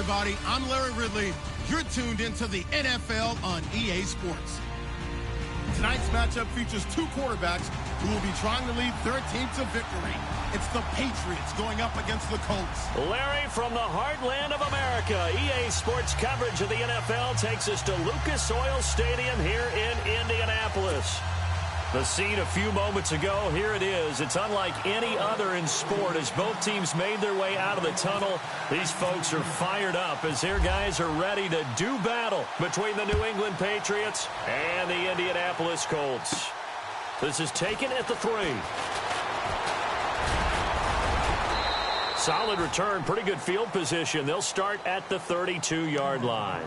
everybody. I'm Larry Ridley. You're tuned into the NFL on EA Sports. Tonight's matchup features two quarterbacks who will be trying to lead their team to victory. It's the Patriots going up against the Colts. Larry, from the heartland of America, EA Sports coverage of the NFL takes us to Lucas Oil Stadium here in Indianapolis. The scene a few moments ago, here it is. It's unlike any other in sport as both teams made their way out of the tunnel. These folks are fired up as their guys are ready to do battle between the New England Patriots and the Indianapolis Colts. This is taken at the 3. Solid return, pretty good field position. They'll start at the 32-yard line.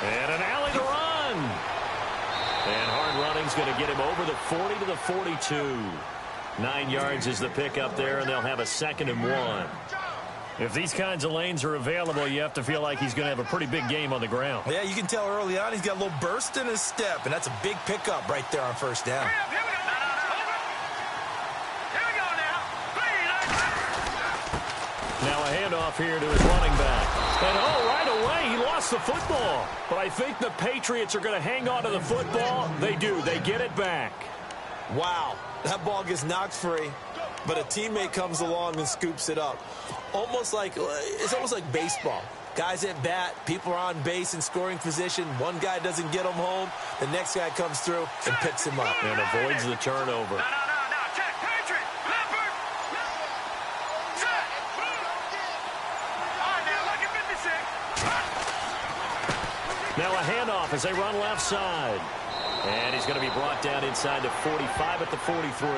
And an alley to run. And hard running's going to get him over the 40 to the 42. 9 yards is the pickup there, and they'll have a 2nd and 1. If these kinds of lanes are available, you have to feel like he's going to have a pretty big game on the ground. Yeah, you can tell early on he's got a little burst in his step, and that's a big pickup right there on first down. Now a handoff here to his running back. And right away, he lost the football. But I think the Patriots are going to hang on to the football. They do. They get it back. Wow, that ball gets knocked free, but a teammate comes along and scoops it up. It's almost like baseball. Guys at bat, people are on base in scoring position. One guy doesn't get him home. The next guy comes through and picks him up. And avoids the turnover. Now a handoff as they run left side. And he's going to be brought down inside the 45 at the 43.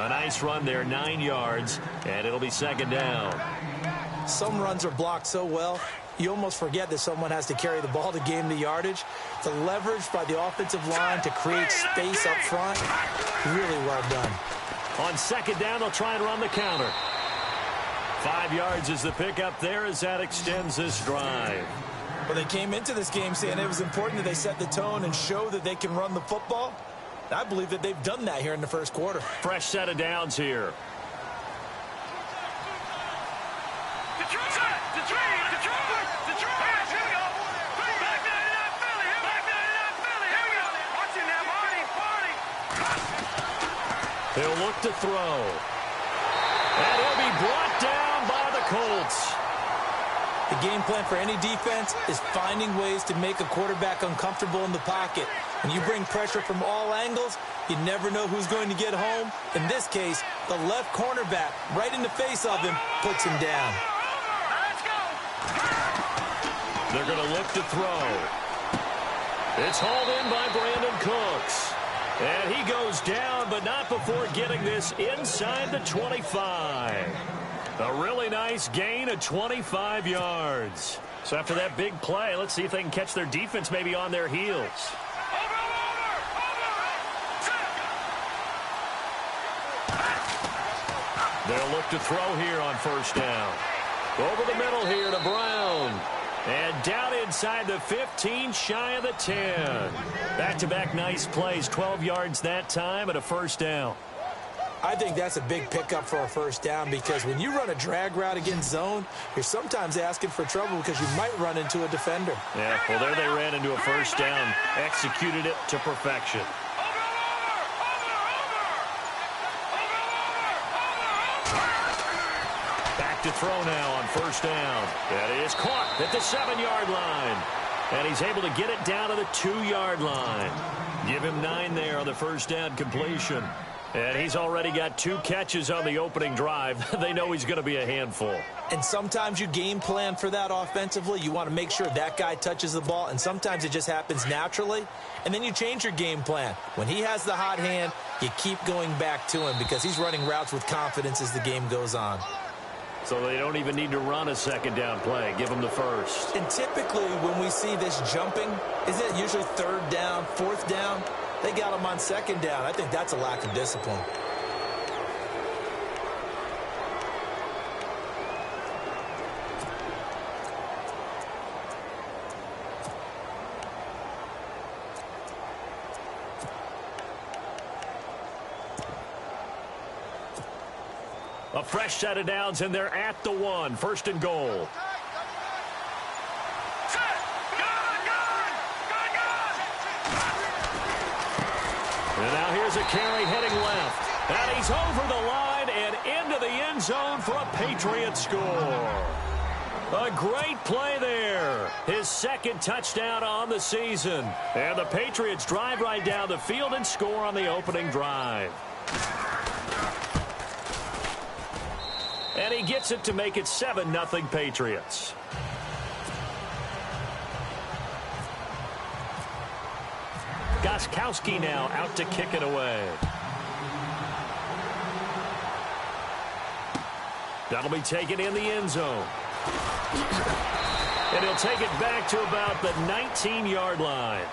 A nice run there, 9 yards, and it'll be 2nd down. Some runs are blocked so well, you almost forget that someone has to carry the ball to gain the yardage. The leverage by the offensive line to create space up front, really well done. On 2nd down, they'll try and run the counter. 5 yards is the pickup there as that extends this drive. Well, they came into this game saying it was important that they set the tone and show that they can run the football. I believe that they've done that here in the first quarter. Fresh set of downs here. He'll look to throw. And he'll be brought down by the Colts. The game plan for any defense is finding ways to make a quarterback uncomfortable in the pocket. When you bring pressure from all angles, you never know who's going to get home. In this case, the left cornerback, right in the face of him, puts him down. They're going to look to throw. It's hauled in by Brandon Cooks. And he goes down, but not before getting this inside the 25. A really nice gain of 25 yards. So after that big play, let's see if they can catch their defense maybe on their heels. They'll look to throw here on 1st down. Over the middle here to Brown. And down inside the 15, shy of the 10. Back-to-back nice plays, 12 yards that time and a 1st down. I think that's a big pickup for a 1st down because when you run a drag route against zone, you're sometimes asking for trouble because you might run into a defender. Yeah, well, there they ran into a 1st down, executed it to perfection. Back to throw now on 1st down. And it is caught at the 7-yard line. And he's able to get it down to the 2-yard line. Give him 9 there on the 1st down completion. And he's already got 2 catches on the opening drive. They know he's going to be a handful. And sometimes you game plan for that offensively. You want to make sure that guy touches the ball, and sometimes it just happens naturally. And then you change your game plan. When he has the hot hand, you keep going back to him because he's running routes with confidence as the game goes on. So they don't even need to run a second down play. Give them the first. And typically when we see this jumping, isn't it usually third down, fourth down? They got them on second down. I think that's a lack of discipline. A fresh set of downs, and they're at the 1. First and goal. And now here's a carry heading left. And he's over the line and into the end zone for a Patriots score. A great play there. His second touchdown on the season. And the Patriots drive right down the field and score on the opening drive. And he gets it to make it 7-0 Patriots. Gostkowski now out to kick it away. That'll be taken in the end zone. And he'll take it back to about the 19-yard line.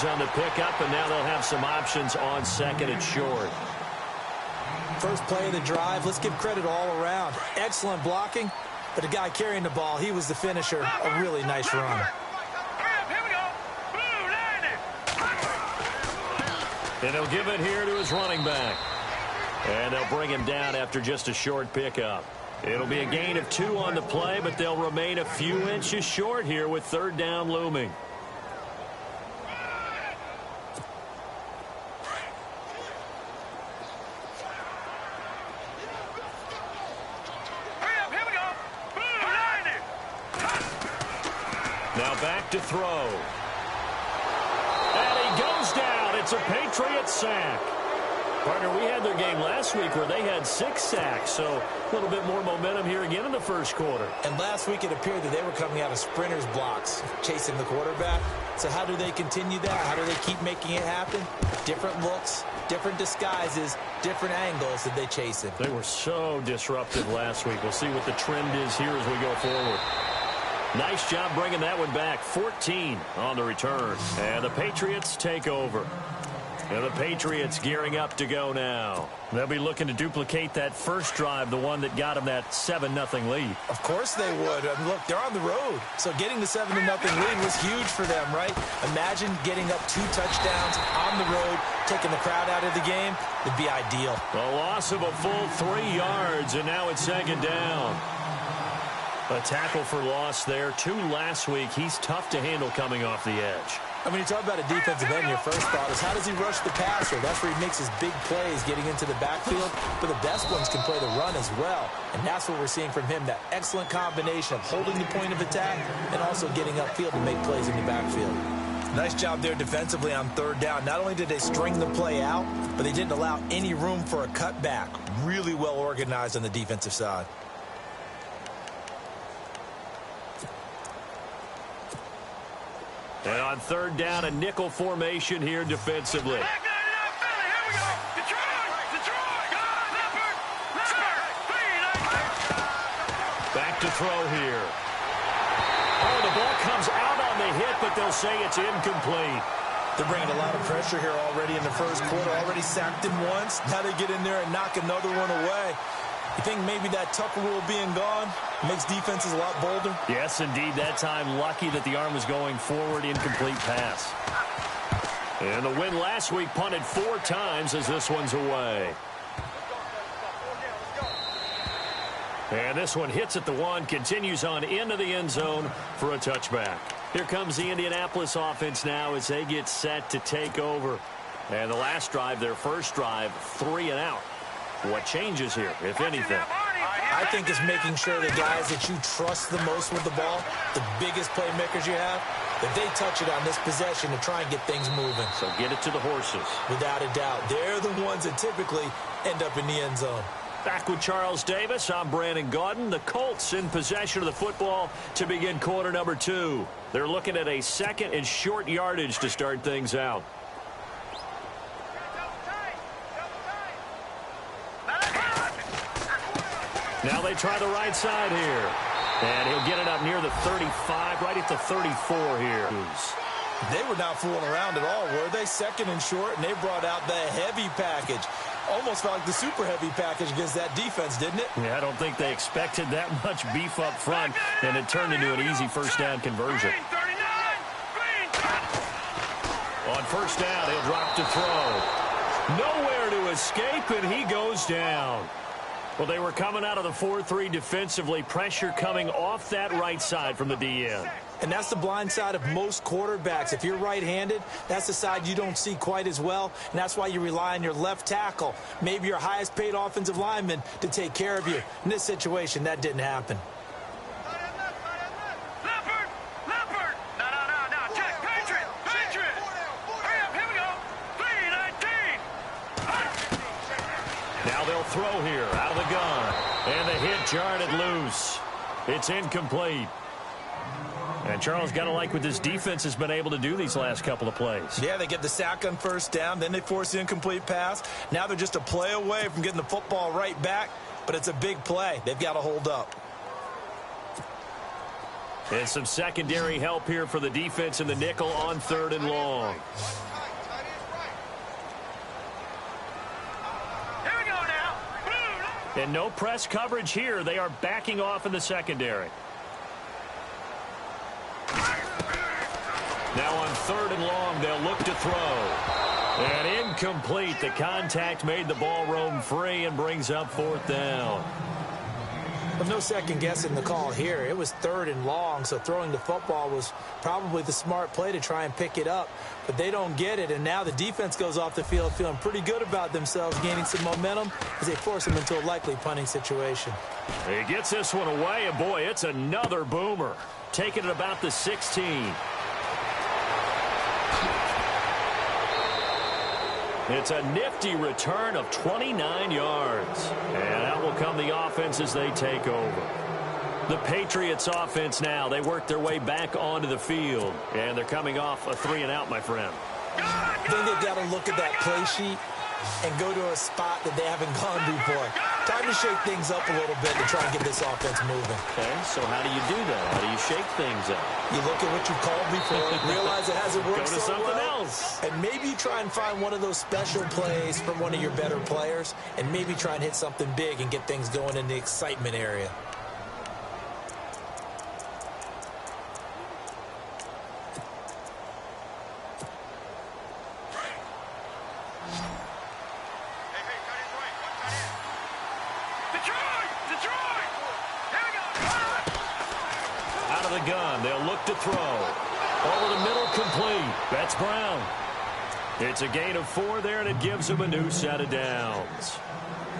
On the pickup, and now they'll have some options on second and short. First play of the drive, let's give credit all around. Excellent blocking, but the guy carrying the ball, he was the finisher. A really nice run. And he'll give it here to his running back. And they'll bring him down after just a short pickup. It'll be a gain of 2 on the play, but they'll remain a few inches short here with third down looming. Back to throw. And he goes down. It's a Patriots sack. Partner, we had their game last week where they had 6 sacks, so a little bit more momentum here again in the first quarter. And last week it appeared that they were coming out of sprinters blocks, chasing the quarterback. So how do they continue that? How do they keep making it happen? Different looks, different disguises, different angles that they chase it. They were so disruptive last week. We'll see what the trend is here as we go forward. Nice job bringing that one back. 14 on the return. And the Patriots take over. And the Patriots gearing up to go now. They'll be looking to duplicate that first drive, the one that got them that 7-0 lead. Of course they would. I mean, look, they're on the road. So getting the 7-0 lead was huge for them, right? Imagine getting up 2 touchdowns on the road, taking the crowd out of the game. It'd be ideal. A loss of a full 3 yards, and now it's second down. A tackle for loss there. 2 last week. He's tough to handle coming off the edge. I mean, you talk about a defensive end, your first thought is how does he rush the passer? That's where he makes his big plays getting into the backfield. But the best ones can play the run as well. And that's what we're seeing from him, that excellent combination of holding the point of attack and also getting upfield to make plays in the backfield. Nice job there defensively on third down. Not only did they string the play out, but they didn't allow any room for a cutback. Really well organized on the defensive side. And on third down, a nickel formation here defensively. Back to throw here. Oh, the ball comes out on the hit, but they'll say it's incomplete. They're bringing a lot of pressure here already in the first quarter. Already sacked him once. Now they get in there and knock another one away. You think maybe that Tucker rule being gone makes defenses a lot bolder? Yes, indeed. That time, lucky that the arm was going forward, incomplete pass. And the win last week punted 4 times as this one's away. And this one hits at the 1, continues on into the end zone for a touchback. Here comes the Indianapolis offense now as they get set to take over. And the last drive, their first drive, 3 and out. What changes here, if anything? I think it's making sure the guys that you trust the most with the ball, the biggest playmakers you have, that they touch it on this possession to try and get things moving. So get it to the horses. Without a doubt. They're the ones that typically end up in the end zone. Back with Charles Davis, I'm Brandon Gaudin. The Colts in possession of the football to begin quarter number 2. They're looking at a second and short yardage to start things out. Now they try the right side here. And he'll get it up near the 35, right at the 34 here. They were not fooling around at all, were they? Second and short, and they brought out the heavy package. Almost felt like the super heavy package against that defense, didn't it? Yeah, I don't think they expected that much beef up front, and it turned into an easy first down conversion. On first down, he'll drop to throw. Nowhere to escape, and he goes down. Well, they were coming out of the 4-3 defensively. Pressure coming off that right side from the DN. And that's the blind side of most quarterbacks. If you're right-handed, that's the side you don't see quite as well, and that's why you rely on your left tackle, maybe your highest-paid offensive lineman, to take care of you. In this situation, that didn't happen. Now they'll throw here out of the gun. And the hit jarred it loose. It's incomplete. And Charles, got to like what this defense has been able to do these last couple of plays. Yeah, they get the sack on first down, then they force the incomplete pass. Now they're just a play away from getting the football right back, but it's a big play. They've got to hold up. And some secondary help here for the defense in the nickel on 3rd and long. And no press coverage here. They are backing off in the secondary. Now on 3rd and long, they'll look to throw. And incomplete. The contact made the ball roam free and brings up 4th down. But no second guessing the call here. It was 3rd and long, so throwing the football was probably the smart play to try and pick it up. But they don't get it, and now the defense goes off the field feeling pretty good about themselves, gaining some momentum as they force them into a likely punting situation. He gets this one away, and boy, it's another boomer. Taking it about the 16. It's a nifty return of 29 yards. And out will come the offense as they take over. The Patriots offense now. They work their way back onto the field. And they're coming off a 3-and-out, my friend. I think they've got to look at that play sheet and go to a spot that they haven't gone before. Time to shake things up a little bit to try and get this offense moving. Okay, so how do you do that? How do you shake things up? You look at what you called before, realize it hasn't worked Go to so something well, else. and maybe try and find one of those special plays from one of your better players, and maybe try and hit something big and get things going in the excitement area. Gun. They'll look to throw. Over the middle, complete. That's Brown. It's a gain of 4 there, and it gives him a new set of downs.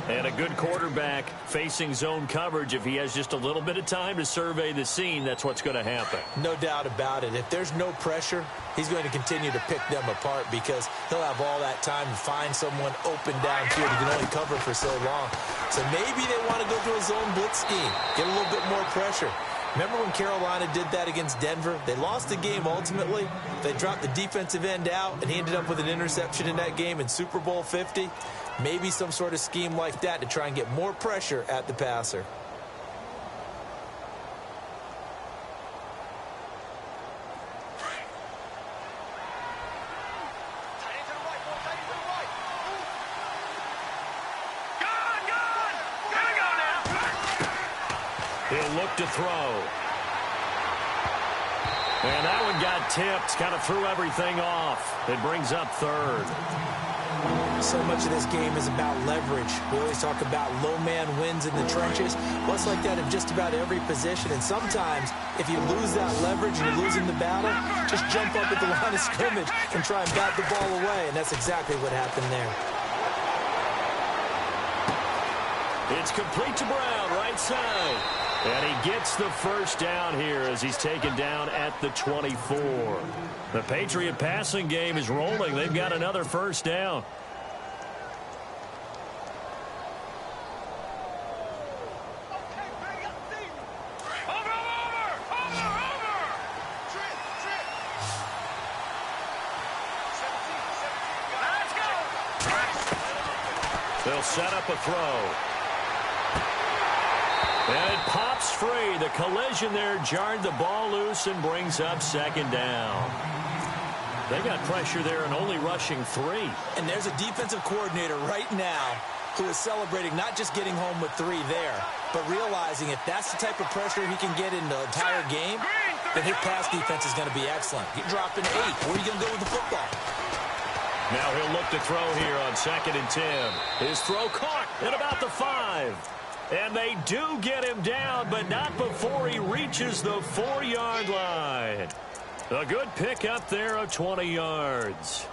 And a good quarterback facing zone coverage. If he has just a little bit of time to survey the scene, that's what's going to happen. No doubt about it. If there's no pressure, he's going to continue to pick them apart because he'll have all that time to find someone open downfield. He can only cover for so long. So maybe they want to go to a zone blitz scheme, get a little bit more pressure. Remember when Carolina did that against Denver? They lost the game ultimately. They dropped the defensive end out, and he ended up with an interception in that game in Super Bowl 50. Maybe some sort of scheme like that to try and get more pressure at the passer. He'll look to throw. And that one got tipped. Kind of threw everything off. It brings up 3rd. So much of this game is about leverage. We always talk about low man wins in the trenches. Well, it's like that in just about every position. And sometimes, if you lose that leverage and you're losing the battle, just jump up at the line of scrimmage and try and bat the ball away. And that's exactly what happened there. It's complete to Brown, right side. And he gets the first down here as he's taken down at the 24. The Patriot passing game is rolling. They've got another first down. They'll set up a throw. And it pops free. The collision there jarred the ball loose and brings up second down. They got pressure there and only rushing 3. And there's a defensive coordinator right now who is celebrating not just getting home with 3 there, but realizing if that's the type of pressure he can get in the entire game, then his pass defense is going to be excellent. You're dropping 8. Where are you going to go with the football? Now he'll look to throw here on 2nd and 10. His throw caught at about the 5. And they do get him down, but not before he reaches the 4-yard line. A good pickup there of 20 yards.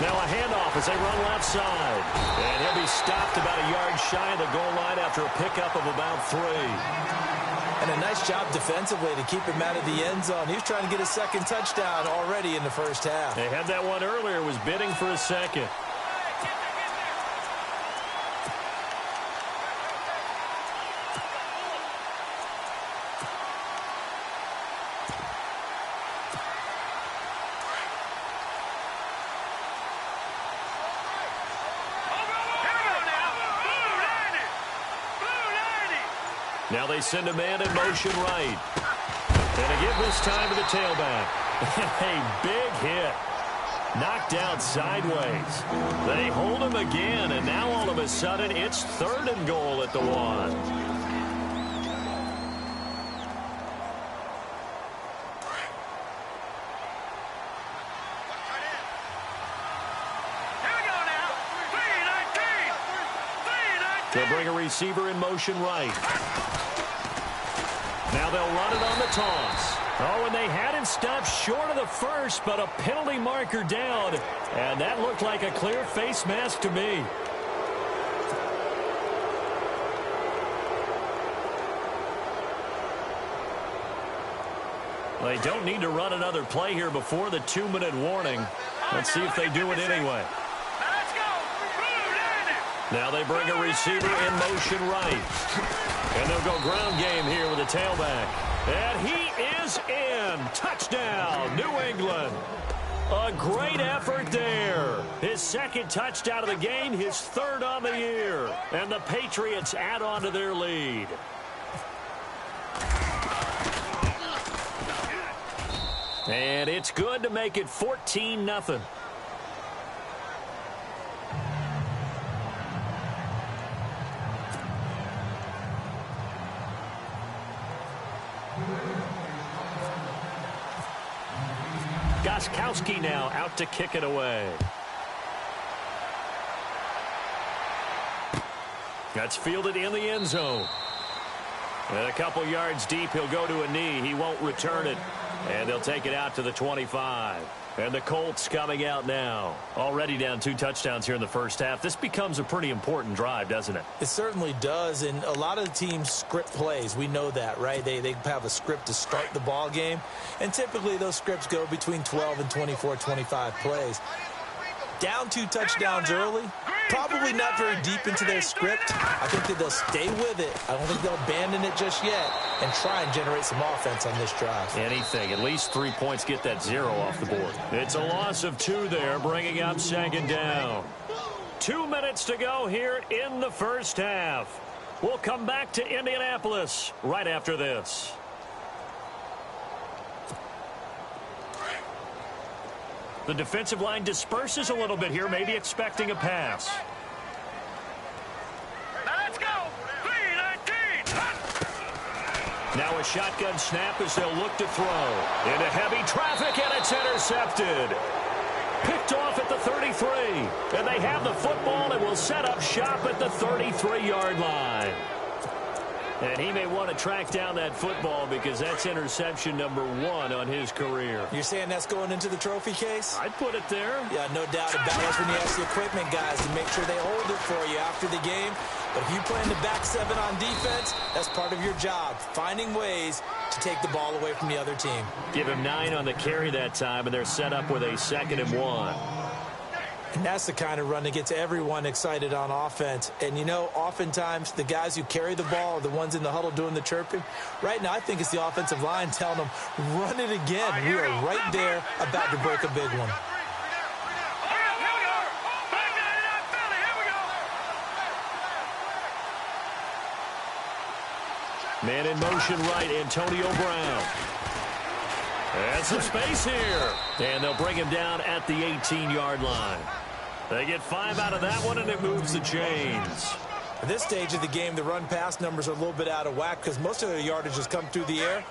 Now a handoff as they run left side. And he'll be stopped about a yard shy of the goal line after a pickup of about 3. And a nice job defensively to keep him out of the end zone. He was trying to get a second touchdown already in the first half. They had that one earlier, was bidding for a second. Now they send a man in motion right. And again this time to the tailback. A big hit. Knocked out sideways. They hold him again, and now all of a sudden it's 3rd and goal at the 1. They'll bring a receiver in motion right. Now they'll run it on the toss. Oh, and they had him stopped short of the first, but a penalty marker down. And that looked like a clear face mask to me. They don't need to run another play here before the 2-minute warning. Let's see if they do it anyway. Now they bring a receiver in motion right. And they'll go ground game here with a tailback. And he is in. Touchdown, New England. A great effort there. His 2nd touchdown of the game, his 3rd on the year. And the Patriots add on to their lead. And it's good to make it 14-0. Gostkowski now out to kick it away. That's fielded in the end zone. And a couple yards deep, he'll go to a knee. He won't return it. And they'll take it out to the 25. And the Colts coming out now. Already down 2 touchdowns here in the first half. This becomes a pretty important drive, doesn't it? It certainly does. And a lot of the teams script plays. We know that, right? They have a script to start the ball game. And typically those scripts go between 12 and 24, 25 plays. Down 2 touchdowns early. Probably not very deep into their script. I think that they'll stay with it. I don't think they'll abandon it just yet and try and generate some offense on this drive. Anything. At least 3 points, get that 0 off the board. It's a loss of 2 there, bringing up 2nd down. 2 minutes to go here in the first half. We'll come back to Indianapolis right after this. The defensive line disperses a little bit here, maybe expecting a pass. Now a a shotgun snap as they'll look to throw. Into heavy traffic, and it's intercepted. Picked off at the 33. And they have the football and will set up shop at the 33-yard line. And he may want to track down that football because that's interception number 1 on his career. You're saying that's going into the trophy case? I'd put it there. Yeah, no doubt about it. That's when you ask the equipment guys to make sure they hold it for you after the game. But if you play in the back 7 on defense, that's part of your job, finding ways to take the ball away from the other team. Give him 9 on the carry that time, and they're set up with a 2nd and 1. And that's the kind of run that gets everyone excited on offense. And, you know, oftentimes the guys who carry the ball are the ones in the huddle doing the chirping. Right now, I think it's the offensive line telling them, run it again. We are right there about to break a big one. Man in motion right, Antonio Brown. And some space here. And they'll bring him down at the 18-yard line. They get 5 out of that one, and it moves the chains. At this stage of the game, the run-pass numbers are a little bit out of whack because most of their yardage has come through the air.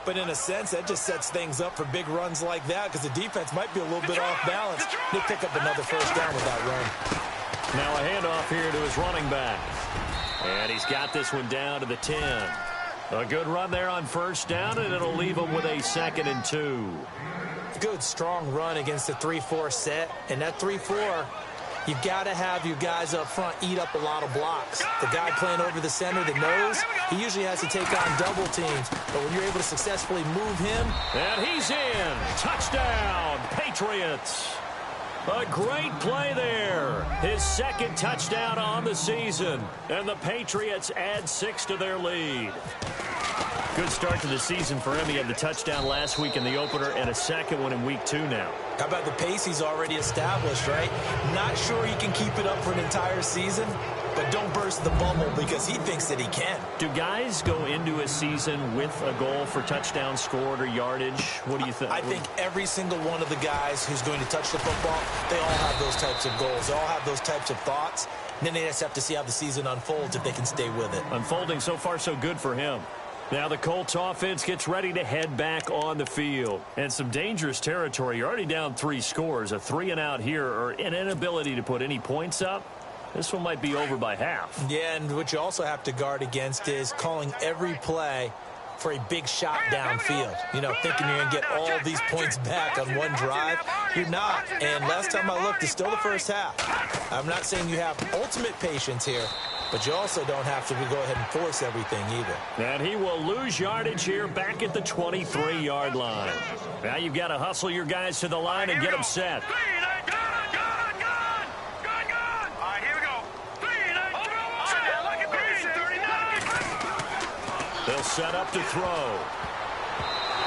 But in a sense, that just sets things up for big runs like that because the defense might be a little bit off balance. They pick up another first down with that run. Now a handoff here to his running back. And he's got this one down to the 10. A good run there on first down, and it'll leave him with a 2nd and 2. Good, strong run against the 3-4 set. And that 3-4, you've got to have your guys up front eat up a lot of blocks. The guy playing over the center, the nose, he usually has to take on double teams. But when you're able to successfully move him. And he's in. Touchdown, Patriots. A great play there. His 2nd touchdown on the season. And the Patriots add 6 to their lead. Good start to the season for him. He had the touchdown last week in the opener and a 2nd one in week 2 now. How about the pace he's already established, right? Not sure he can keep it up for an entire season, but don't burst the bubble because he thinks that he can. Do guys go into a season with a goal for touchdown scored or yardage? What do you think? I think every single one of the guys who's going to touch the football, they all have those types of goals. They all have those types of thoughts. And then they just have to see how the season unfolds if they can stay with it. Unfolding so far so good for him. Now the Colts offense gets ready to head back on the field. And some dangerous territory. You're already down 3 scores. A 3-and-out here or an inability to put any points up. This one might be over by half. Yeah, and what you also have to guard against is calling every play for a big shot downfield. You know, thinking you're going to get all these points back on one drive. You're not. And last time I looked, it's still the first half. I'm not saying you have ultimate patience here, but you also don't have to go ahead and force everything either. And he will lose yardage here back at the 23-yard line. Now you've got to hustle your guys to the line and get them set. They'll set up to throw.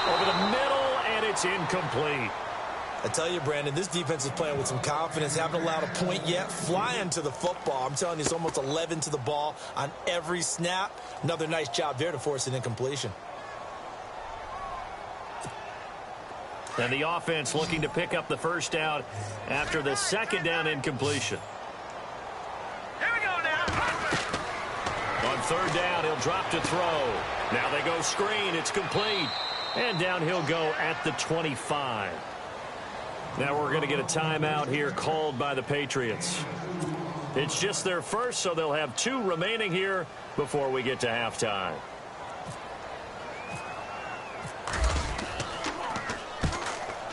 Over the middle, and it's incomplete. I tell you, Brandon, this defense is playing with some confidence. Haven't allowed a point yet. Flying to the football. I'm telling you, it's almost 11 to the ball on every snap. Another nice job there to force an incompletion. And the offense looking to pick up the first down after the 2nd down incompletion. Here we go now. On 3rd down, he'll drop to throw. Now they go screen. It's complete. And down he'll go at the 25. Now we're going to get a timeout here called by the Patriots. It's just their first, so they'll have 2 remaining here before we get to halftime.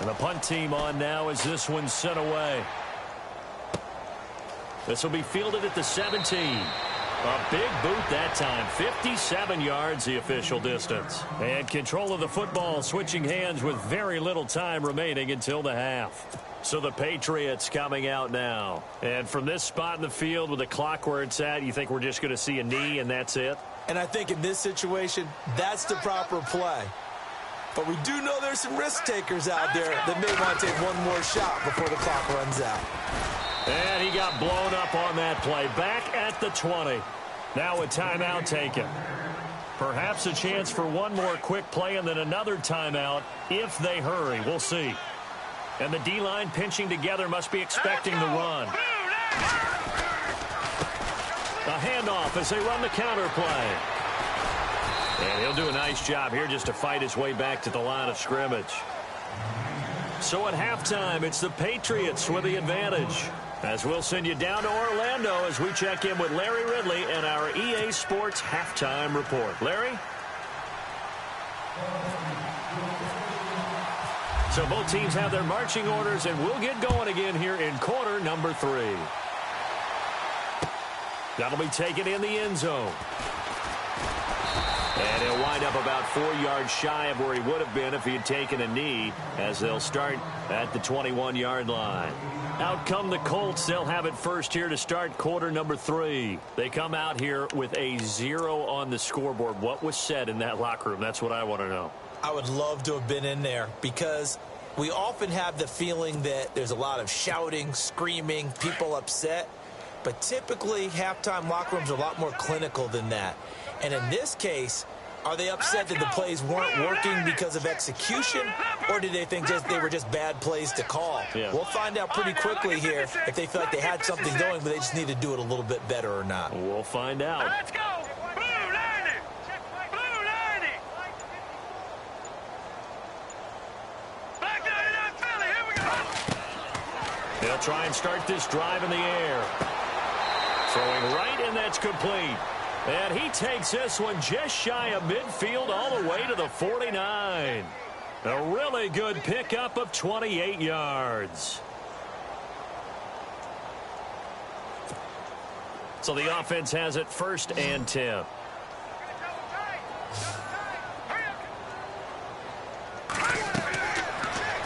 And the punt team on now as this one's sent away. This will be fielded at the 17. A big boot that time. 57 yards the official distance. And control of the football switching hands with very little time remaining until the half. So the Patriots coming out now. And from this spot in the field with the clock where it's at, you think we're just going to see a knee and that's it? And I think in this situation, that's the proper play. But we do know there's some risk takers out there that may want to take one more shot before the clock runs out. And he got blown up on that play. Back at the 20. Now a timeout taken. Perhaps a chance for one more quick play and then another timeout if they hurry. We'll see. And the D-line pinching together must be expecting the run. A handoff as they run the counter play. And he'll do a nice job here just to fight his way back to the line of scrimmage. So at halftime, it's the Patriots with the advantage. As we'll send you down to Orlando as we check in with Larry Ridley and our EA Sports Halftime Report. Larry? So both teams have their marching orders, and we'll get going again here in quarter number 3. That'll be taken in the end zone. And he'll wind up about 4 yards shy of where he would have been if he had taken a knee, as they'll start at the 21-yard line. Out come the Colts. They'll have it first here to start quarter number 3. They come out here with a 0 on the scoreboard. What was said in that locker room? That's what I want to know. I would love to have been in there because we often have the feeling that there's a lot of shouting, screaming, people upset. But typically, halftime locker rooms are a lot more clinical than that. And in this case, are they upset that the plays weren't working because of execution, or did they think they were just bad plays to call? Yeah. We'll find out pretty quickly here if they feel like they had something going, but they just need to do it a little bit better or not. We'll find out. Let's go! Blue 90! Blue 90! Black 99 Philly, here we go! They'll try and start this drive in the air. Throwing right, and that's complete. And he takes this one just shy of midfield all the way to the 49. A really good pickup of 28 yards. So the offense has it first and 10.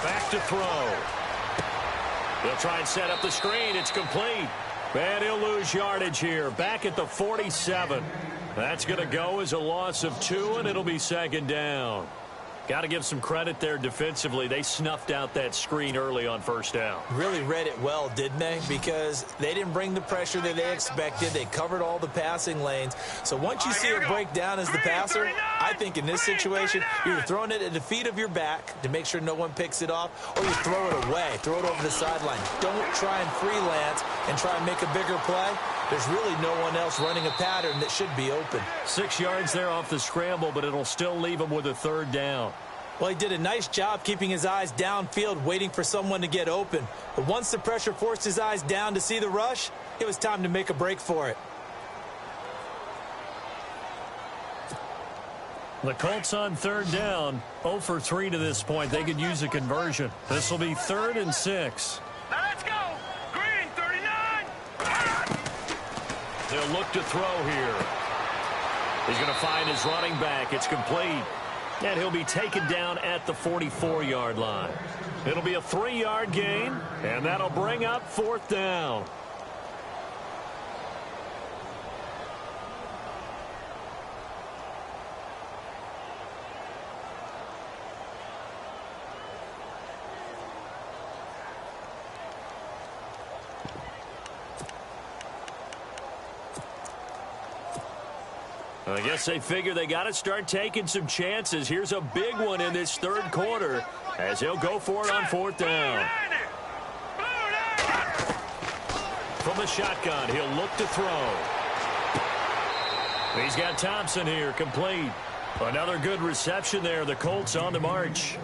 Back to throw. They'll try and set up the screen. It's complete. And he'll lose yardage here. Back at the 47. That's going to go as a loss of 2, and it'll be second down. Got to give some credit there defensively. They snuffed out that screen early on first down. Really read it well, didn't they? Because they didn't bring the pressure that they expected. They covered all the passing lanes. So once you see it break down as the passer, I think in this situation, you're throwing it at the feet of your back to make sure no one picks it off, or you throw it away. Throw it over the sideline. Don't try and freelance and try and make a bigger play. There's really no one else running a pattern that should be open. 6 yards there off the scramble, but it'll still leave him with a third down. Well, he did a nice job keeping his eyes downfield, waiting for someone to get open. But once the pressure forced his eyes down to see the rush, it was time to make a break for it. The Colts on third down, 0 for 3 to this point. They could use a conversion. This will be 3rd and 6. Now let's go! Green 39! They'll look to throw here. He's going to find his running back. It's complete. And he'll be taken down at the 44-yard line. It'll be a 3-yard gain, and that'll bring up 4th down. I guess they figure they got to start taking some chances. Here's a big one in this third quarter as he'll go for it on 4th down. From the shotgun, he'll look to throw. He's got Thompson here, complete. Another good reception there. The Colts on the march.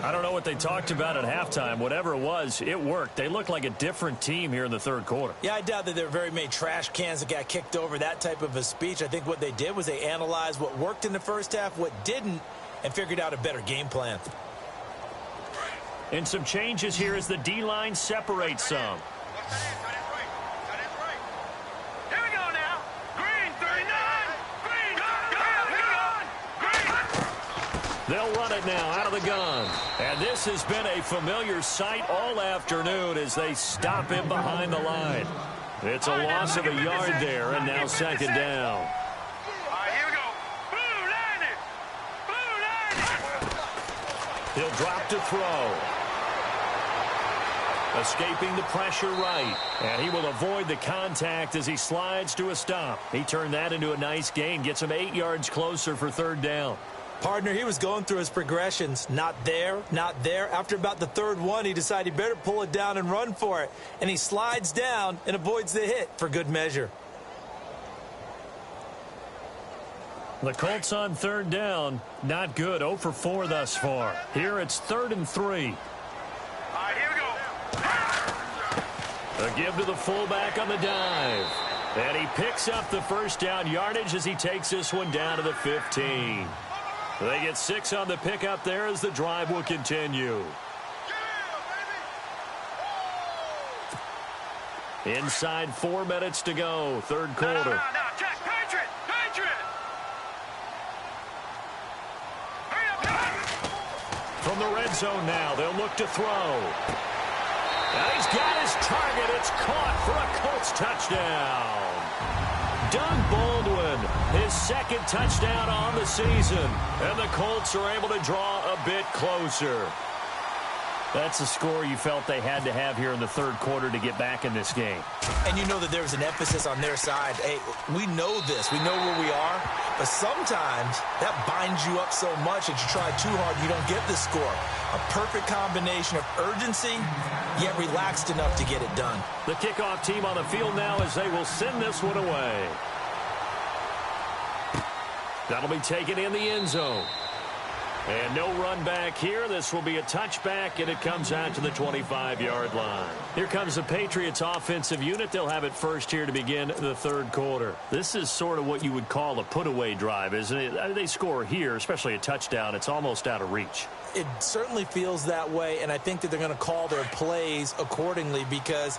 I don't know what they talked about at halftime. Whatever it was, it worked. They look like a different team here in the third quarter. Yeah, I doubt that there were very many trash cans that got kicked over, that type of a speech. I think what they did was they analyzed what worked in the first half, what didn't, and figured out a better game plan. And some changes here as the D-line separates some. Here we go now. Green 39. Green, go. They'll run it now out of the gun. And this has been a familiar sight all afternoon as they stop him behind the line. It's a loss of a yard there, and now second down. All right, here we go. Blue 90. Blue 90. He'll drop to throw. Escaping the pressure right. And he will avoid the contact as he slides to a stop. He turned that into a nice gain. Gets him 8 yards closer for third down. Partner, he was going through his progressions. Not there, not there. After about the third one, he decided he better pull it down and run for it. And he slides down and avoids the hit for good measure. The Colts on third down. Not good. 0 for 4 thus far. Here it's 3rd and 3. All right, here we go. A give to the fullback on the dive. And he picks up the first down yardage as he takes this one down to the 15. They get 6 on the pickup there as the drive will continue. Inside 4 minutes to go, third quarter. No, check. Patriot. Hurry up. From the red zone now, they'll look to throw. And he's got his target. It's caught for a Colts touchdown. Doug Baldwin, his 2nd touchdown on the season. And the Colts are able to draw a bit closer. That's a score you felt they had to have here in the third quarter to get back in this game. And you know that there was an emphasis on their side. Hey, we know this. We know where we are. But sometimes that binds you up so much that you try too hard, you don't get the score. A perfect combination of urgency, yet relaxed enough to get it done. The kickoff team on the field now as they will send this one away. That'll be taken in the end zone. And no run back here. This will be a touchback, and it comes out to the 25-yard line. Here comes the Patriots offensive unit. They'll have it first here to begin the third quarter. This is sort of what you would call a put-away drive, isn't it? They score here, especially a touchdown. It's almost out of reach. It certainly feels that way, and I think that they're going to call their plays accordingly because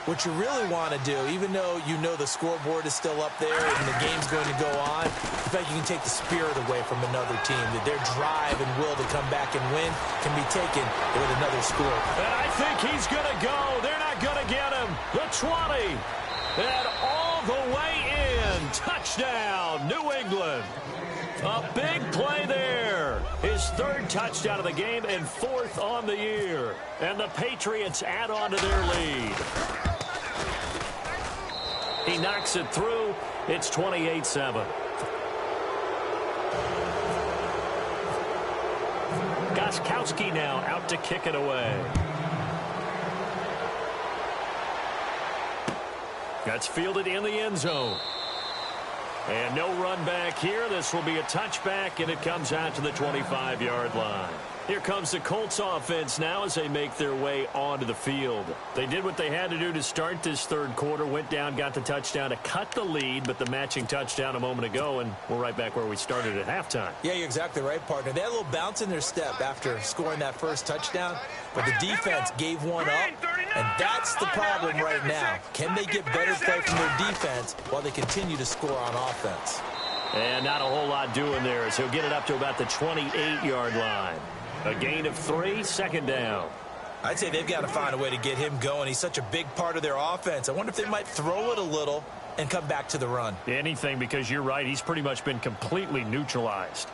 what you really want to do, even though you know the scoreboard is still up there and the game's going to go on, in fact, you can take the spirit away from another team, that their drive and will to come back and win can be taken with another score. And I think he's going to go. They're not going to get him. The 20. And all the way in. Touchdown, New England. A big play there. His 3rd touchdown of the game and 4th on the year. And the Patriots add on to their lead. He knocks it through. It's 28-7. Gostkowski now out to kick it away. That's fielded in the end zone. And no run back here. This will be a touchback, and it comes out to the 25-yard line. Here comes the Colts offense now as they make their way onto the field. They did what they had to do to start this third quarter, went down, got the touchdown to cut the lead, but the matching touchdown a moment ago, and we're right back where we started at halftime. Yeah, you're exactly right, partner. They had a little bounce in their step after scoring that first touchdown, but the defense gave one up, and that's the problem right now. Can they get better play from their defense while they continue to score on offense? And not a whole lot doing there as he'll get it up to about the 28-yard line. A gain of 3, 2nd down. I'd say they've got to find a way to get him going. He's such a big part of their offense. I wonder if they might throw it a little and come back to the run. Anything, because you're right. He's pretty much been completely neutralized.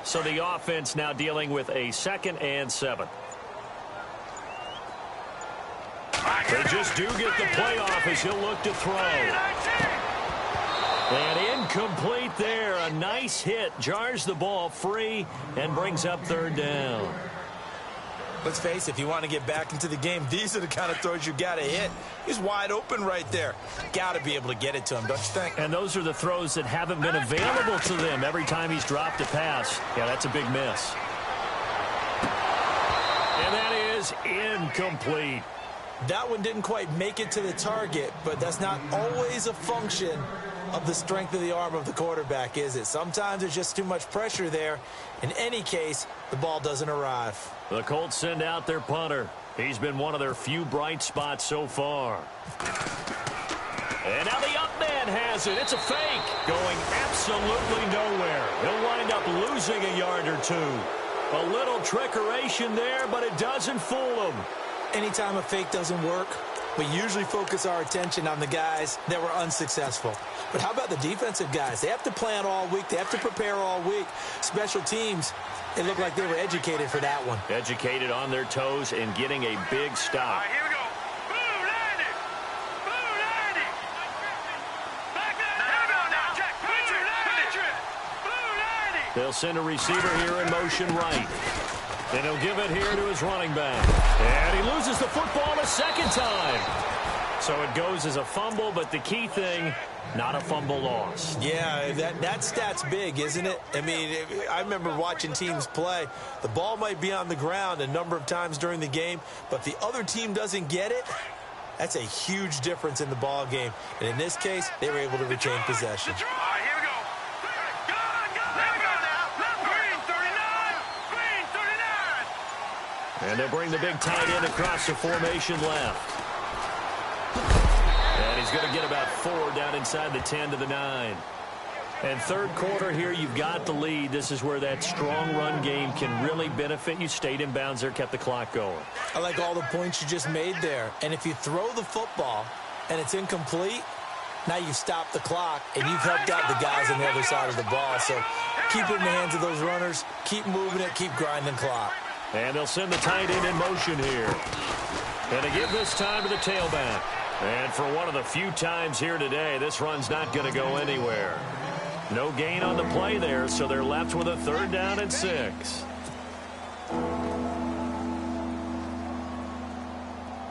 So the offense now dealing with a 2nd and 7. They just do get the play off as he'll look to throw. And incomplete there. A nice hit. Jars the ball free and brings up 3rd down. Let's face it, if you want to get back into the game, these are the kind of throws you got to hit. He's wide open right there. Got to be able to get it to him, don't you think? And those are the throws that haven't been available to them every time he's dropped a pass. Yeah, that's a big miss. And that is incomplete. That one didn't quite make it to the target, but that's not always a function of the strength of the arm of the quarterback, is it? Sometimes there's just too much pressure there. In any case, the ball doesn't arrive. The Colts send out their punter. He's been one of their few bright spots so far. And now the up man has it. It's a fake. Going absolutely nowhere. He'll wind up losing a yard or 2. A little trickeration there, but it doesn't fool him. Anytime a fake doesn't work, we usually focus our attention on the guys that were unsuccessful. But how about the defensive guys? They have to plan all week. They have to prepare all week. Special teams, it looked like they were educated for that one. Educated on their toes and getting a big stop. All right, here we go. Boom, landed. They'll send a receiver here in motion right. And he'll give it here to his running back. And he loses the football a second time. So it goes as a fumble, but the key thing, not a fumble loss. Yeah, that stat's big, isn't it? I mean, I remember watching teams play. The ball might be on the ground a number of times during the game, but the other team doesn't get it. That's a huge difference in the ball game. And in this case, they were able to retain possession. All right, here we go. Let me go now. Green 39. Green 39. And they'll bring the big tight end across the formation left. And he's going to get about 4 down inside the 10 to the 9. And third quarter here, you've got the lead. This is where that strong run game can really benefit you. Stayed in bounds there, kept the clock going. I like all the points you just made there. And if you throw the football and it's incomplete, now you stop the clock and you've helped out the guys on the other side of the ball. So keep it in the hands of those runners. Keep moving it. Keep grinding clock. And they'll send the tight end in motion here. And they give this time to the tailback. And for one of the few times here today, this run's not going to go anywhere. No gain on the play there, so they're left with a 3rd down and 6.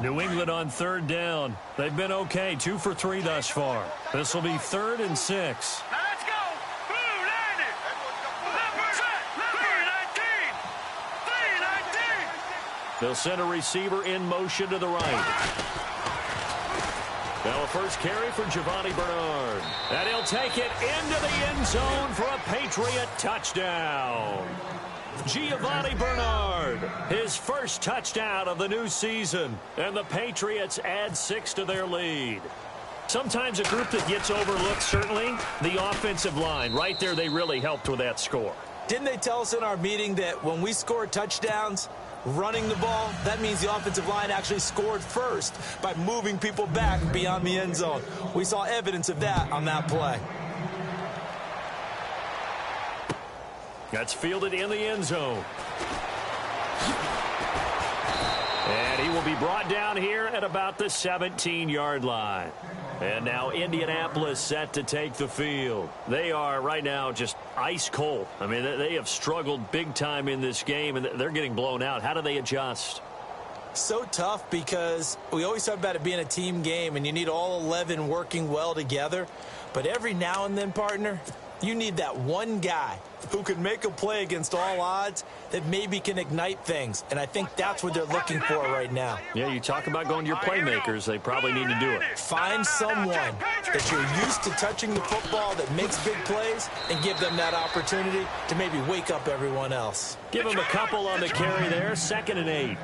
New England on 3rd down. They've been okay, 2 for 3 thus far. This will be 3rd and 6. Now let's go. Blue 90. Number 319. 319. They'll send a receiver in motion to the right. Now a first carry for Giovanni Bernard. And he'll take it into the end zone for a Patriot touchdown. Giovanni Bernard, his first touchdown of the new season. And the Patriots add 6 to their lead. Sometimes a group that gets overlooked, certainly, the offensive line. Right there, they really helped with that score. Didn't they tell us in our meeting that when we score touchdowns, running the ball, that means the offensive line actually scored first by moving people back beyond the end zone. We saw evidence of that on that play. That's fielded in the end zone. And he will be brought down here at about the 17-yard line. And now Indianapolis set to take the field. They are right now just ice cold. I mean, they have struggled big time in this game, and they're getting blown out. How do they adjust? So tough because we always talk about it being a team game, and you need all 11 working well together. But every now and then, partner, you need that one guy who can make a play against all odds that maybe can ignite things. And I think that's what they're looking for right now. Yeah, you talk about going to your playmakers. They probably need to do it. Find someone that you're used to touching the football that makes big plays and give them that opportunity to maybe wake up everyone else. Give him a couple on the carry there. 2nd and 8.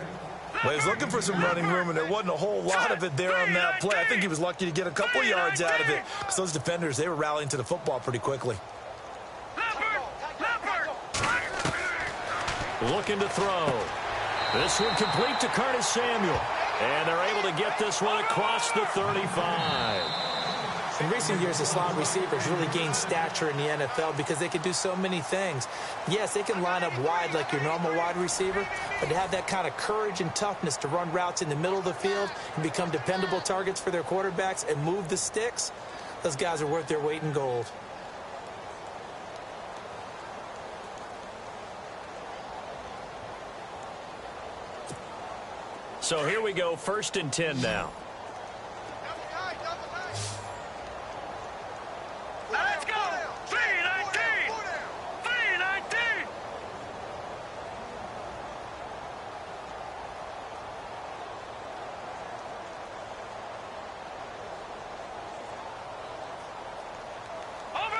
Well, he was looking for some running room, and there wasn't a whole lot of it there on that play. I think he was lucky to get a couple yards out of it because those defenders, they were rallying to the football pretty quickly. Looking to throw. This one complete to Curtis Samuel. And they're able to get this one across the 35. In recent years, the slot receivers really gained stature in the NFL because they can do so many things. Yes, they can line up wide like your normal wide receiver, but to have that kind of courage and toughness to run routes in the middle of the field and become dependable targets for their quarterbacks and move the sticks, those guys are worth their weight in gold. So here we go, 1st and 10 now. Let's go. 319. 319. Over.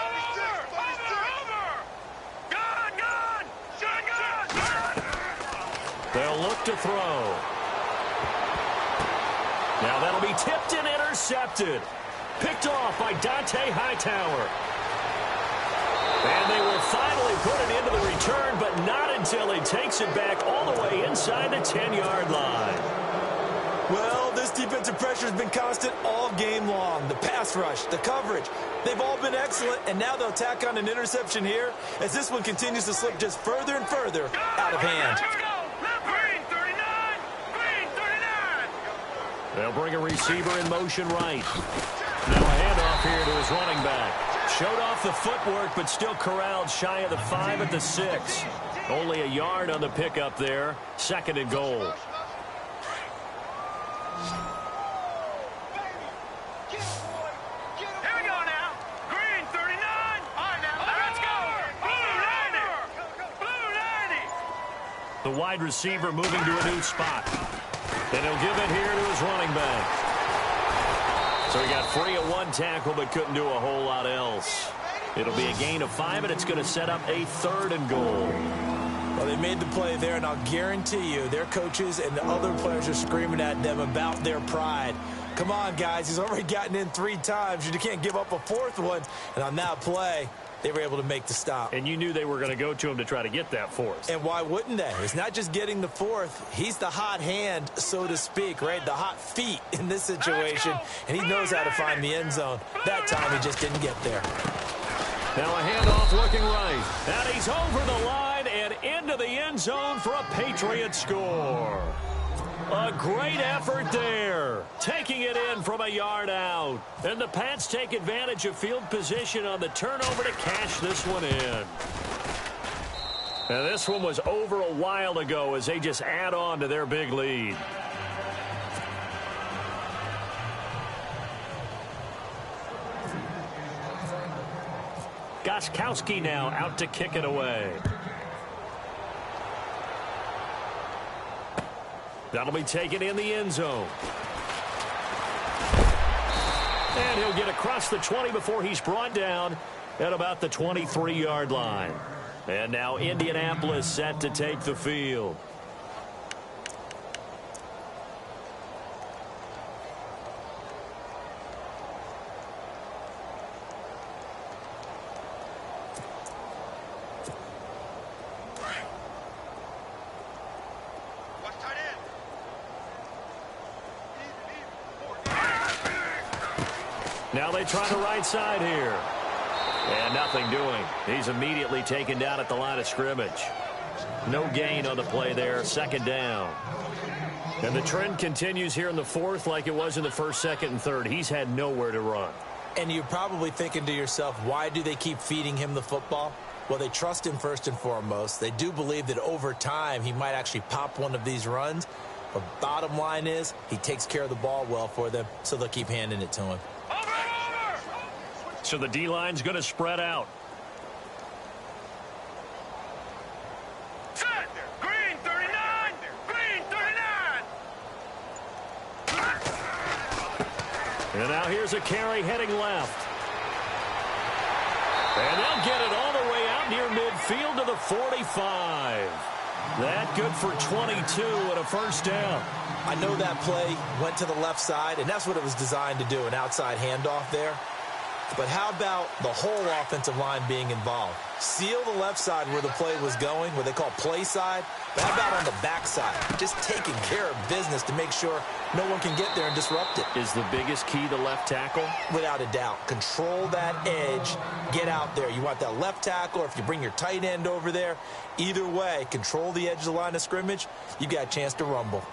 They'll look to throw. Now that'll be tipped and intercepted. Picked off by Dante Hightower. And they will finally put it into the return, but not until he takes it back all the way inside the 10-yard line. Well, this defensive pressure has been constant all game long. The pass rush, the coverage, they've all been excellent, and now they'll tack on an interception here as this one continues to slip just further and further out of hand. They'll bring a receiver in motion right. Now a handoff here to his running back. Showed off the footwork, but still corralled shy of the 5 at the 6. Only a yard on the pickup there. 2nd and goal. Here we go now. Green 39. All right, now. Let's go. Blue 90. Blue 90. The wide receiver moving to a new spot. And he'll give it here to his running back. So he got free of 1 tackle, but couldn't do a whole lot else. It'll be a gain of 5, and it's going to set up a 3rd and goal. Well, they made the play there, and I'll guarantee you their coaches and the other players are screaming at them about their pride. Come on, guys. He's already gotten in 3 times. You can't give up a 4th one. And on that play, they were able to make the stop. And you knew they were going to go to him to try to get that 4th. And why wouldn't they? It's not just getting the 4th. He's the hot hand, so to speak, right? The hot feet in this situation. And he knows how to find the end zone. That time, he just didn't get there. Now a handoff looking right. And he's over the line and into the end zone for a Patriot score. A great effort there. Taking it in from a yard out. And the Pats take advantage of field position on the turnover to cash this one in. And this one was over a while ago as they just add on to their big lead. Gostkowski now out to kick it away. That'll be taken in the end zone. And he'll get across the 20 before he's brought down at about the 23-yard line. And now Indianapolis set to take the field. Now they try the right side here. And nothing doing. He's immediately taken down at the line of scrimmage. No gain on the play there. 2nd down. And the trend continues here in the 4th like it was in the 1st, 2nd, and 3rd. He's had nowhere to run. And you're probably thinking to yourself, why do they keep feeding him the football? Well, they trust him first and foremost. They do believe that over time he might actually pop one of these runs. But bottom line is he takes care of the ball well for them, so they'll keep handing it to him. So the D-line's going to spread out. Set. Green 39. Green 39. And now here's a carry heading left. And they'll get it all the way out near midfield to the 45. That good for 22 and a 1st down. I know that play went to the left side, and that's what it was designed to do, an outside handoff there. But how about the whole offensive line being involved? Seal the left side where the play was going, what they call play side. But how about on the back side? Just taking care of business to make sure no one can get there and disrupt it. Is the biggest key the left tackle? Without a doubt. Control that edge. Get out there. You want that left tackle, or if you bring your tight end over there, either way, control the edge of the line of scrimmage, you got a chance to rumble.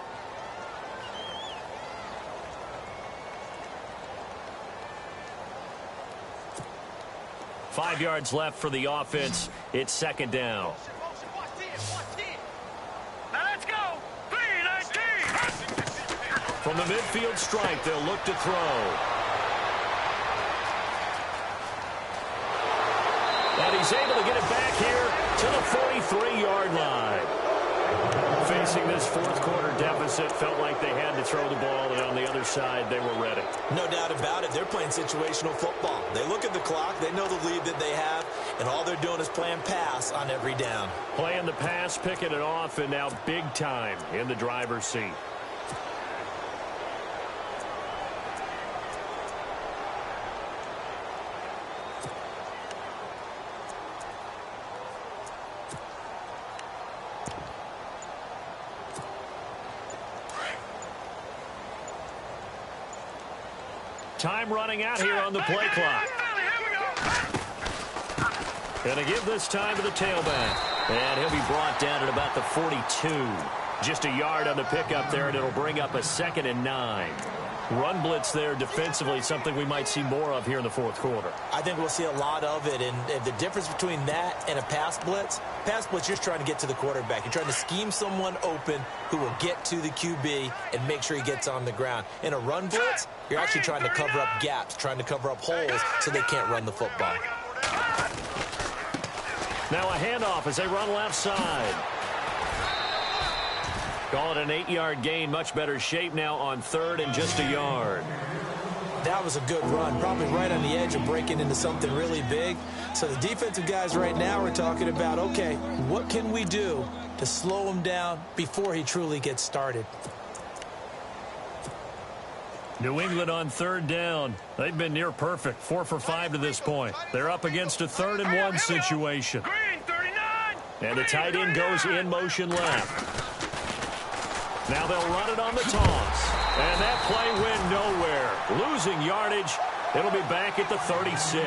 Five yards left for the offense. It's 2nd down. Now let's go. 3-19. From the midfield strike, they'll look to throw. And he's able to get it back here to the 43-yard line. Facing this 4th quarter deficit, felt like they had to throw the ball, and on the other side, they were ready. No doubt about it. They're playing situational football. They look at the clock. They know the lead that they have, and all they're doing is playing pass on every down. Playing the pass, picking it off, and now big time in the driver's seat. Time running out here on the play clock. Going to give this time to the tailback. And he'll be brought down at about the 42. Just a yard on the pickup there, and it'll bring up a 2nd and 9. Run blitz there defensively, something we might see more of here in the fourth quarter. I think we'll see a lot of it, and the difference between that and a pass blitz, you're just trying to get to the quarterback. You're trying to scheme someone open who will get to the QB and make sure he gets on the ground. In a run blitz, you're actually trying to cover up gaps, trying to cover up holes so they can't run the football. Now a handoff as they run left side. Call it an 8-yard gain. Much better shape now on third and just a yard. That was a good run, probably right on the edge of breaking into something really big. So the defensive guys right now are talking about, okay, what can we do to slow him down before he truly gets started? New England on third down. They've been near perfect, 4 for 5 to this point. They're up against a 3rd and 1 situation. And the tight end goes in motion left. Now they'll run it on the toss. And that play went nowhere. Losing yardage. It'll be back at the 36.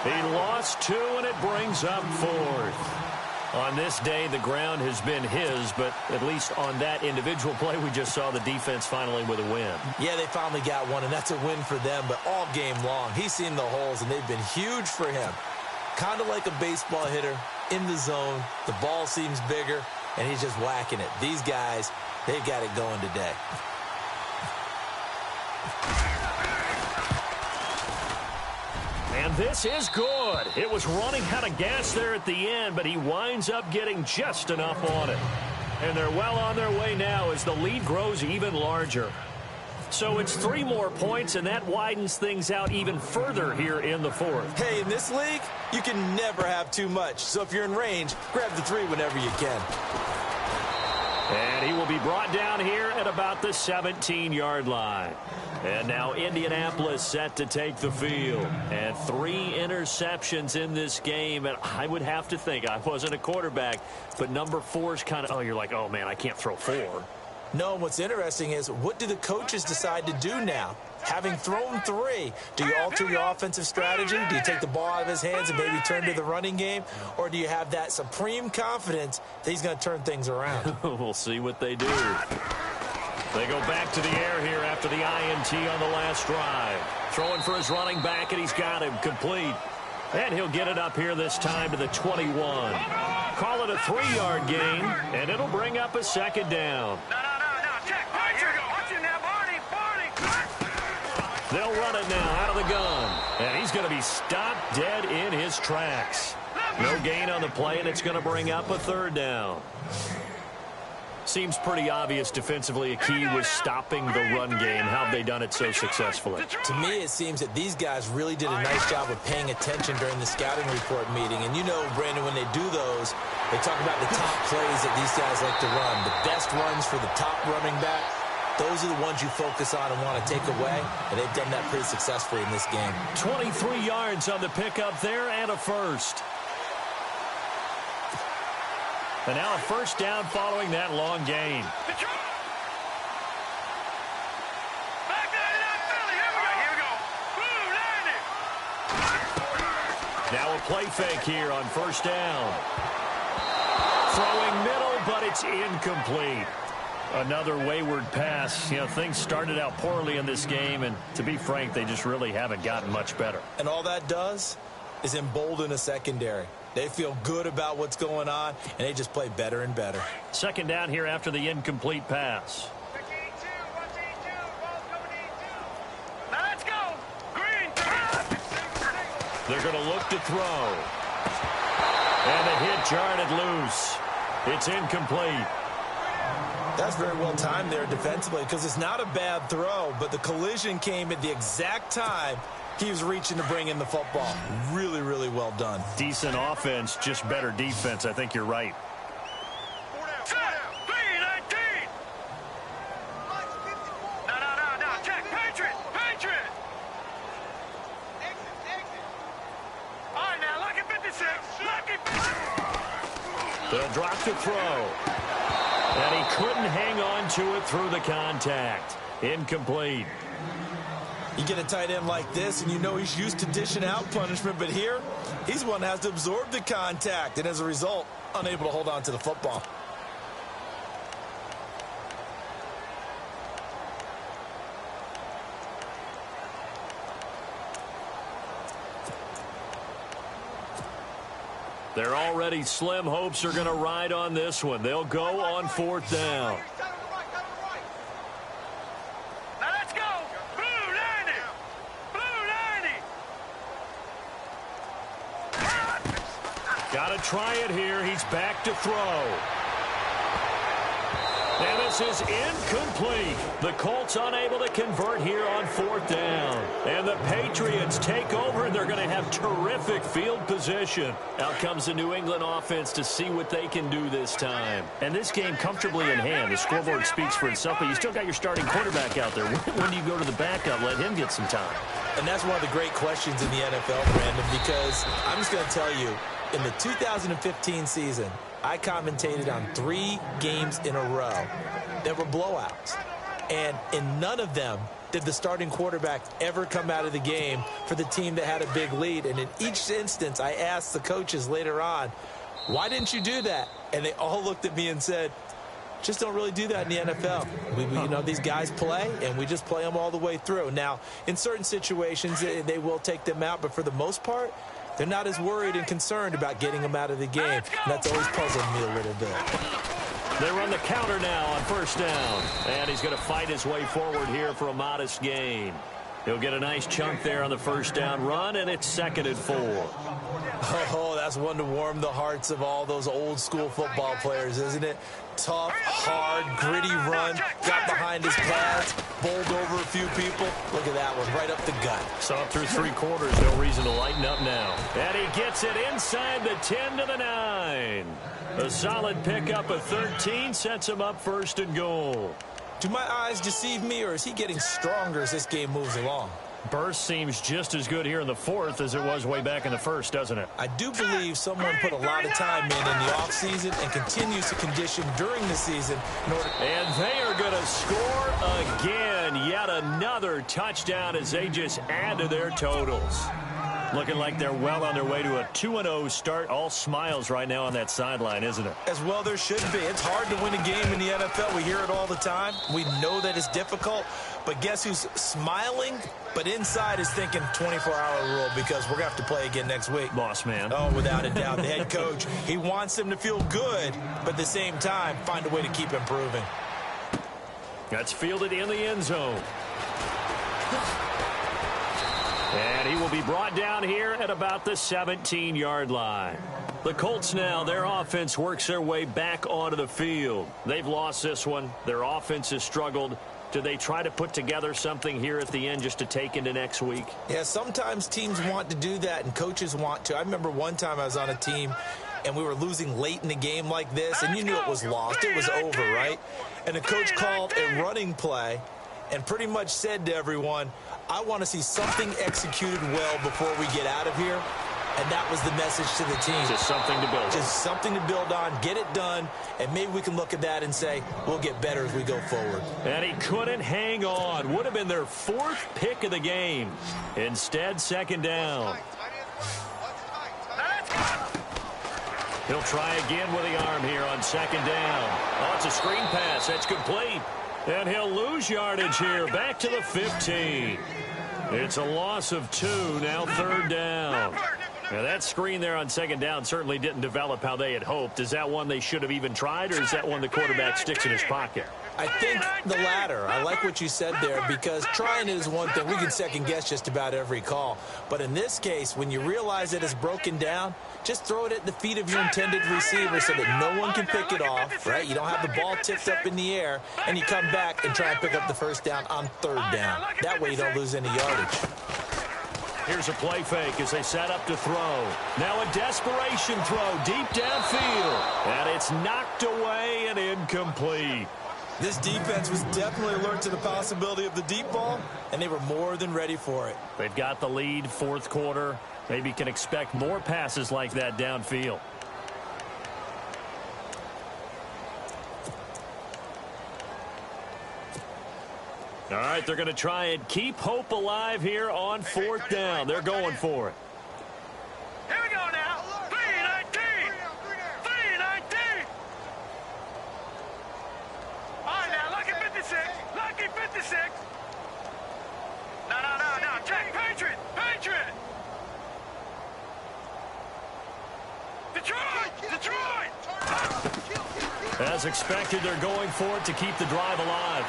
He lost 2, and it brings up 4th. On this day, the ground has been his, but at least on that individual play, we just saw the defense finally with a win. Yeah, they finally got one, and that's a win for them, but all game long, he's seen the holes, and they've been huge for him. Kind of like a baseball hitter in the zone. The ball seems bigger, and he's just whacking it. These guys, they've got it going today. And this is good. It was running out of gas there at the end, but he winds up getting just enough on it. And they're well on their way now as the lead grows even larger. So it's 3 more points, and that widens things out even further here in the 4th. Hey, in this league, you can never have too much. So if you're in range, grab the 3 whenever you can. And he will be brought down here at about the 17-yard line. And now Indianapolis set to take the field. And 3 interceptions in this game. And I would have to think, I wasn't a quarterback, but number 4 is kind of, oh, you're like, oh, man, I can't throw 4. No, what's interesting is, what do the coaches decide to do now? Having thrown 3, do you alter your offensive strategy? Do you take the ball out of his hands and maybe turn to the running game? Or do you have that supreme confidence that he's going to turn things around? We'll see what they do. They go back to the air here after the INT on the last drive. Throwing for his running back, and he's got him complete. And he'll get it up here this time to the 21. Call it a 3-yard gain, and it'll bring up a 2nd down. They'll run it now out of the gun. And he's going to be stopped dead in his tracks. No gain on the play, and it's going to bring up a 3rd down. Seems pretty obvious defensively a key was stopping the run game. How have they done it so successfully? To me, it seems that these guys really did a nice job of paying attention during the scouting report meeting. And you know, Brandon, when they do those, they talk about the top plays that these guys like to run. The best runs for the top running back. Those are the ones you focus on and want to take away, and they've done that pretty successfully in this game. 23 yards on the pickup there and a 1st. And now a 1st down following that long gain. Now a play fake here on 1st down. Throwing middle, but it's incomplete. Another wayward pass. You know, things started out poorly in this game, and to be frank, they just really haven't gotten much better. And all that does is embolden a secondary. They feel good about what's going on, and they just play better and better. 2nd down here after the incomplete pass. Let's go. Green. They're going to look to throw. And the hit jarred loose. It's incomplete. That's very well timed there defensively, because it's not a bad throw, but the collision came at the exact time he was reaching to bring in the football. Really, really well done. Decent offense, just better defense. I think you're right. 3-19. No. Check. Patriot. All right, now, lucky 56. They'll drop to throw. And he couldn't hang on to it through the contact. Incomplete. You get a tight end like this, and you know he's used to dishing out punishment, but here, he's one that has to absorb the contact, and as a result, unable to hold on to the football. Their already slim hopes are going to ride on this one. They'll go on 4th down. Now let's go. Blue 90. Blue 90. Got to try it here. He's back to throw. And this is incomplete. The Colts unable to convert here on 4th down. And the Patriots take over, and they're going to have terrific field position. Out comes the New England offense to see what they can do this time. And this game comfortably in hand. The scoreboard speaks for itself, but you still got your starting quarterback out there. When do you go to the backup? Let him get some time. And that's one of the great questions in the NFL, Brandon, because I'm just going to tell you, in the 2015 season, I commentated on 3 games in a row that were blowouts. And in none of them did the starting quarterback ever come out of the game for the team that had a big lead. And in each instance, I asked the coaches later on, why didn't you do that? And they all looked at me and said, just don't really do that in the NFL. You know, these guys play, and we just play them all the way through. Now, in certain situations, they will take them out, but for the most part, they're not as worried and concerned about getting them out of the game. And that's always puzzled me a little bit. They run the counter now on 1st down. And he's going to fight his way forward here for a modest gain. He'll get a nice chunk there on the 1st down run, and it's 2nd and 4. Oh, that's one to warm the hearts of all those old school football players, isn't it? Tough, hard, gritty run, got behind his pads, bowled over a few people. Look at that one, right up the gut. So up through 3 quarters, no reason to lighten up now. And he gets it inside the 10 to the 9. A solid pickup of 13 sets him up 1st and goal. Do my eyes deceive me, or is he getting stronger as this game moves along? Burst seems just as good here in the 4th as it was way back in the 1st, doesn't it? I do believe someone put a lot of time in the offseason and continues to condition during the season in order. And they are going to score again. Yet another touchdown as they just add to their totals. Looking like they're well on their way to a 2-0 start. All smiles right now on that sideline, isn't it? As well there should be. It's hard to win a game in the NFL. We hear it all the time. We know that it's difficult. But guess who's smiling? But inside is thinking 24-hour rule, because we're going to have to play again next week. Boss man. Oh, without a doubt. The head coach, he wants them to feel good, but at the same time, find a way to keep improving. That's fielded in the end zone. And he will be brought down here at about the 17-yard line. The Colts now, their offense works their way back onto the field. They've lost this one. Their offense has struggled. Do they try to put together something here at the end just to take into next week? Yeah, sometimes teams want to do that and coaches want to. I remember one time I was on a team and we were losing late in the game like this, and you knew it was lost. It was over, right? And the coach called a running play and pretty much said to everyone, I want to see something executed well before we get out of here. And that was the message to the team. Just something to build on. Just something to build on, get it done, and maybe we can look at that and say, we'll get better as we go forward. And he couldn't hang on. Would have been their 4th pick of the game. Instead, 2nd down. He'll try again with the arm here on 2nd down. Oh, it's a screen pass. That's complete. And he'll lose yardage here. Back to the 15. It's a loss of 2. Now 3rd down. Now that screen there on 2nd down certainly didn't develop how they had hoped. Is that one they should have even tried, or is that one the quarterback sticks in his pocket? I think the latter. I like what you said there, because trying it is one thing. We can second guess just about every call. But in this case, when you realize that it's broken down, just throw it at the feet of your intended receiver so that no one can pick it off, right? You don't have the ball tipped up in the air, and you come back and try and pick up the 1st down on 3rd down. That way you don't lose any yardage. Here's a play fake as they set up to throw. Now a desperation throw deep downfield. And it's knocked away and incomplete. This defense was definitely alert to the possibility of the deep ball, and they were more than ready for it. They've got the lead, 4th quarter. Maybe can expect more passes like that downfield. All right, they're going to try and keep hope alive here on 4th down. They're going for it. Here we go now. 3-19. 3-19. All right, now, lucky 56. Lucky 56. No. Check. Patriot. Detroit. Detroit! As expected, they're going for it to keep the drive alive.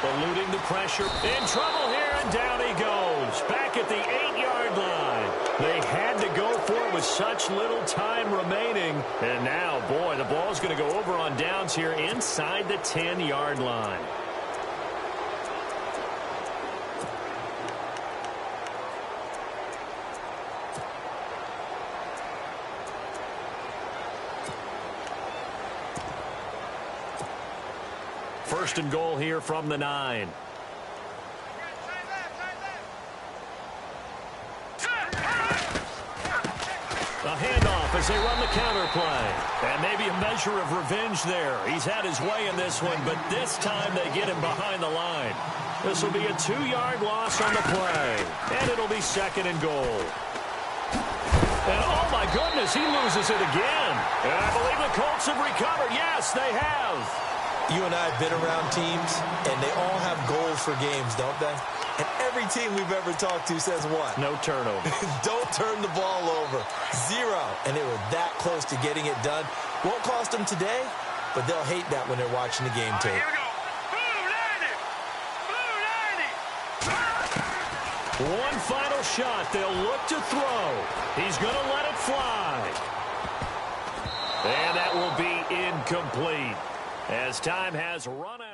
Eluding the pressure. In trouble here, and down he goes. Back at the 8-yard line. They had to go for it with such little time remaining. And now, boy, the ball's going to go over on downs here inside the 10-yard line. First and goal here from the 9. A handoff as they run the counter play. And maybe a measure of revenge there. He's had his way in this one, but this time they get him behind the line. This will be a 2-yard loss on the play. And it'll be second and goal. And oh my goodness, he loses it again. And I believe the Colts have recovered. Yes, they have. You and I have been around teams, and they all have goals for games, don't they? And every team we've ever talked to says what? No turnover. Don't turn the ball over. 0. And they were that close to getting it done. Won't cost them today, but they'll hate that when they're watching the game tape. Here we go. Blue 90. Blue 90. One final shot. They'll look to throw. He's going to let it fly. And that will be incomplete, as time has run out.